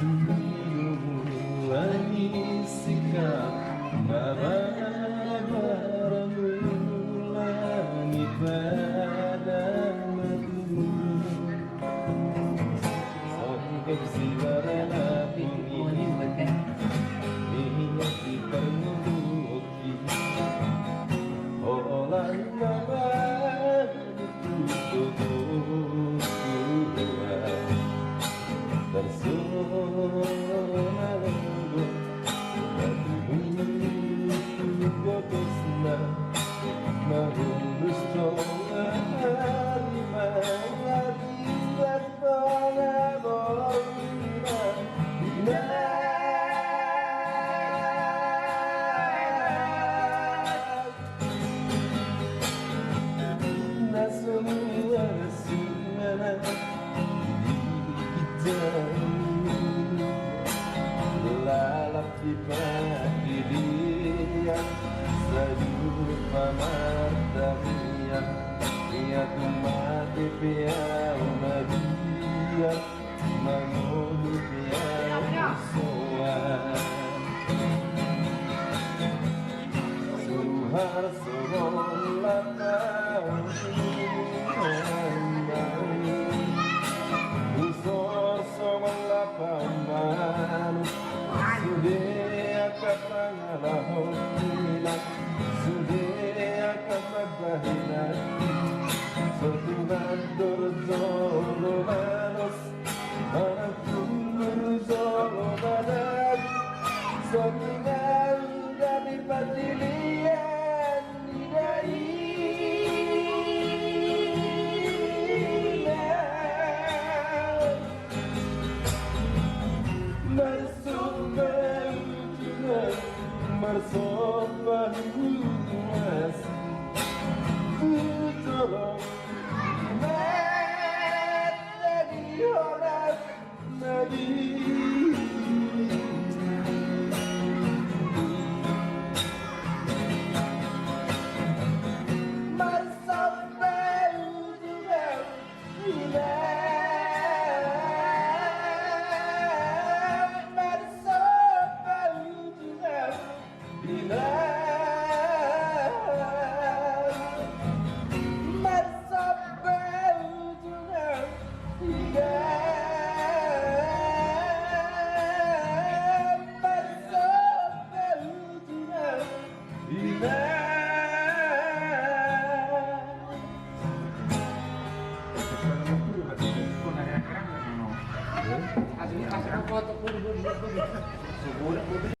Mulai sikap mengulangi padamu sanggup sibarana ini minyak dipermuki olah nama tubuh tersurat Botosna Mahulus Tola Lima Latilat Bola Bola Bina Nasumua Nasumana Lalap di pagi dia Sejuk pamartamiya Ia mati pia umadia Mangulu pia musuhan Suhar suhon lapau Usor suhon lapau manus Sudah kapangalahu hilang Sudah kapabahilan Sotuman dorzolo manos Manakunur zolo manas Sotuman dari patilian Nidailan Marsopan mas Tolong mata di orang Nabi Marsopan juga Asli foto